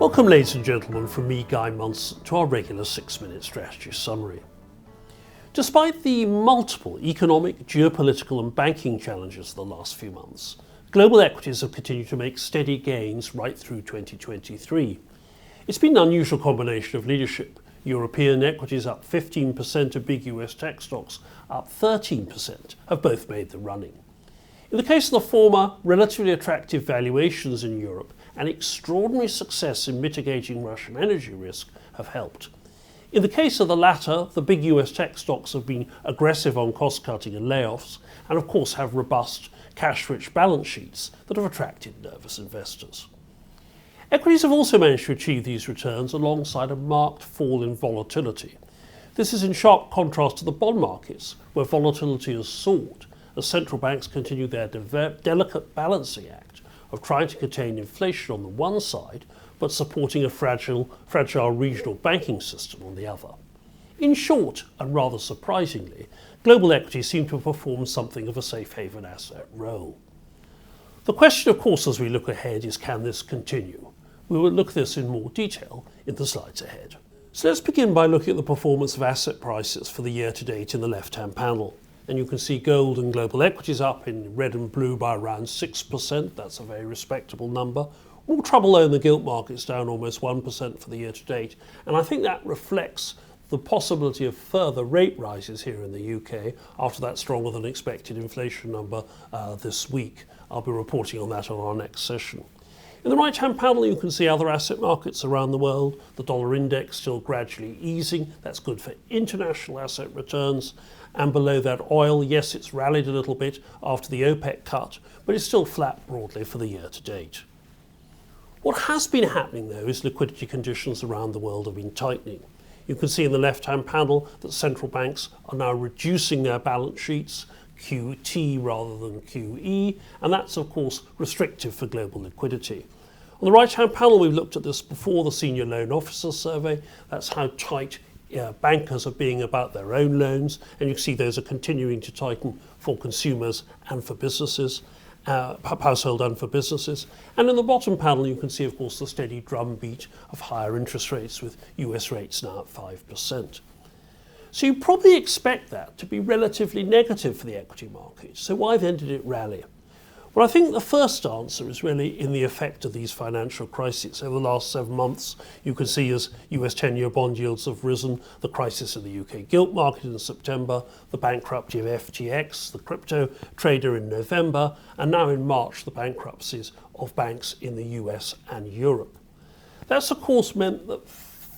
Welcome, ladies and gentlemen, from me, Guy Monson, to our regular 6-minute strategy summary. Despite the multiple economic, geopolitical and banking challenges of the last few months, global equities have continued to make steady gains right through 2023. It's been an unusual combination of leadership. European equities up 15% and big US tech stocks up 13% have both made the running. In the case of the former, relatively attractive valuations in Europe and extraordinary success in mitigating Russian energy risk have helped. In the case of the latter, the big US tech stocks have been aggressive on cost cutting and layoffs, and of course have robust, cash-rich balance sheets that have attracted nervous investors. Equities have also managed to achieve these returns alongside a marked fall in volatility. This is in sharp contrast to the bond markets, where volatility has soared as central banks continue their delicate balancing act of trying to contain inflation on the one side, but supporting a fragile regional banking system on the other. In short, and rather surprisingly, global equities seem to have performed something of a safe haven asset role. The question, of course, as we look ahead is, can this continue? We will look at this in more detail in the slides ahead. So let's begin by looking at the performance of asset prices for the year to date in the left-hand panel. And you can see gold and global equities up in red and blue by around 6%. That's a very respectable number. More trouble though in the gilt markets, down almost 1% for the year to date. And I think that reflects the possibility of further rate rises here in the UK after that stronger than expected inflation number this week. I'll be reporting on that on our next session. In the right-hand panel, you can see other asset markets around the world. The dollar index still gradually easing. That's good for international asset returns. And below that, oil, yes, it's rallied a little bit after the OPEC cut, but it's still flat broadly for the year to date. What has been happening, though, is liquidity conditions around the world have been tightening. You can see in the left-hand panel that central banks are now reducing their balance sheets, QT rather than QE, and that's of course restrictive for global liquidity. On the right-hand panel, we've looked at this before, the Senior Loan Officer Survey. That's how tight bankers are being about their own loans, and you can see those are continuing to tighten for consumers and for businesses, household and for businesses. And in the bottom panel, you can see, of course, the steady drumbeat of higher interest rates, with US rates now at 5%. So you probably expect that to be relatively negative for the equity market. So why then did it rally? Well, I think the first answer is really in the effect of these financial crises. Over the last 7 months, you can see as US 10-year bond yields have risen, the crisis in the UK gilt market in September, the bankruptcy of FTX, the crypto trader in November, and now in March, the bankruptcies of banks in the US and Europe. That's of course meant that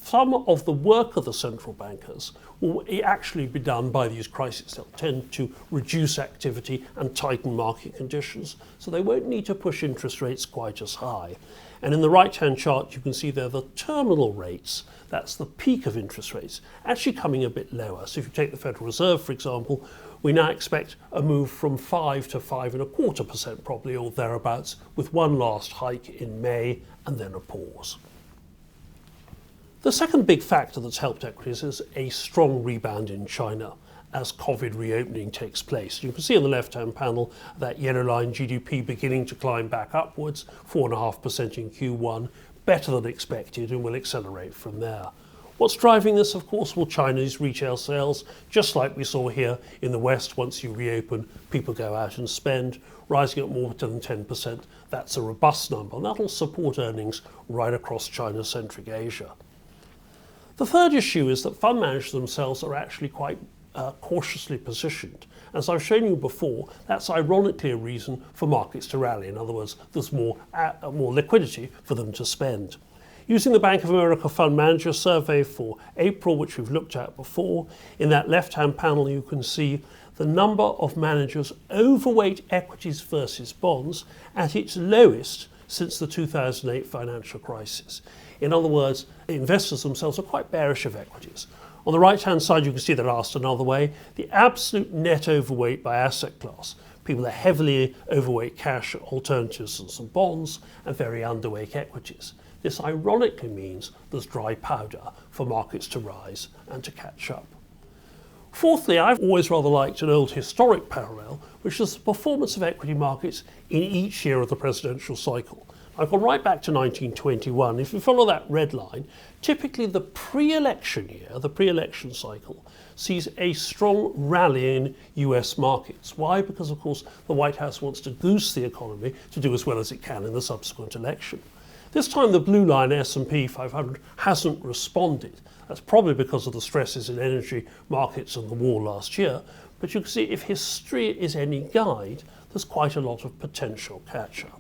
some of the work of the central bankers will actually be done by these crises. They'll tend to reduce activity and tighten market conditions, so they won't need to push interest rates quite as high. And in the right-hand chart, you can see there the terminal rates, that's the peak of interest rates, actually coming a bit lower. So if you take the Federal Reserve, for example, we now expect a move from 5 to 5.25% probably, or thereabouts, with one last hike in May and then a pause. The second big factor that's helped equities is a strong rebound in China as COVID reopening takes place. You can see on the left-hand panel that yellow line, GDP beginning to climb back upwards, 4.5% in Q1, better than expected, and will accelerate from there. What's driving this, of course, will Chinese retail sales, just like we saw here in the West. Once you reopen, people go out and spend, rising at more than 10%. That's a robust number, and that'll support earnings right across China-centric Asia. The third issue is that fund managers themselves are actually quite cautiously positioned. As I've shown you before, that's ironically a reason for markets to rally. In other words, there's more liquidity for them to spend. Using the Bank of America Fund Manager Survey for April, which we've looked at before, in that left-hand panel you can see the number of managers overweight equities versus bonds at its lowest since the 2008 financial crisis. In other words, investors themselves are quite bearish of equities. On the right-hand side, you can see that asked another way, the absolute net overweight by asset class. People are heavily overweight cash, alternatives and some bonds, and very underweight equities. This ironically means there's dry powder for markets to rise and to catch up. Fourthly, I've always rather liked an old historic parallel, which is the performance of equity markets in each year of the presidential cycle. I've gone right back to 1921. If you follow that red line, typically the pre-election year, the pre-election cycle, sees a strong rally in US markets. Why? Because, of course, the White House wants to goose the economy to do as well as it can in the subsequent election. This time the blue line S&P 500 hasn't responded. That's probably because of the stresses in energy markets and the war last year. But you can see if history is any guide, there's quite a lot of potential catch-up.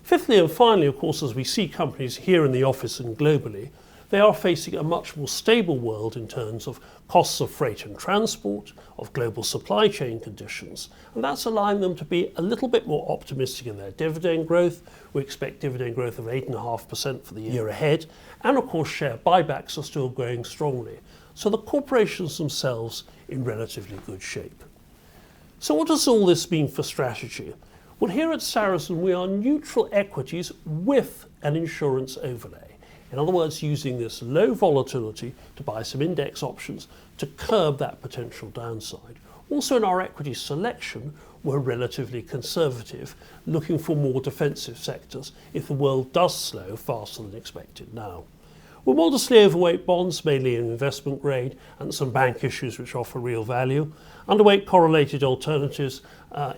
Fifthly and finally, of course, as we see companies here in the office and globally, they are facing a much more stable world in terms of costs of freight and transport, of global supply chain conditions, and that's allowing them to be a little bit more optimistic in their dividend growth. We expect dividend growth of 8.5% for the year ahead, and of course share buybacks are still growing strongly. So the corporations themselves in relatively good shape. So what does all this mean for strategy? Well, here at Saracen we are neutral equities with an insurance overlay. In other words, using this low volatility to buy some index options to curb that potential downside. Also in our equity selection, we're relatively conservative, looking for more defensive sectors if the world does slow faster than expected now. We're modestly overweight bonds, mainly in investment grade, and some bank issues which offer real value. Underweight correlated alternatives,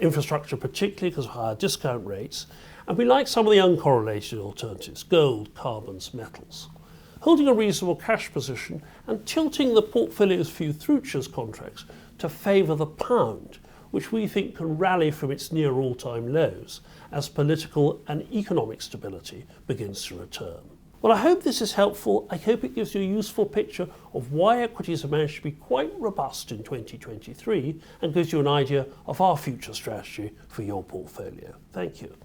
infrastructure particularly because of higher discount rates. And we like some of the uncorrelated alternatives, gold, carbons, metals. Holding a reasonable cash position and tilting the portfolio's few futures contracts to favour the pound, which we think can rally from its near all-time lows as political and economic stability begins to return. Well, I hope this is helpful. I hope it gives you a useful picture of why equities have managed to be quite robust in 2023 and gives you an idea of our future strategy for your portfolio. Thank you.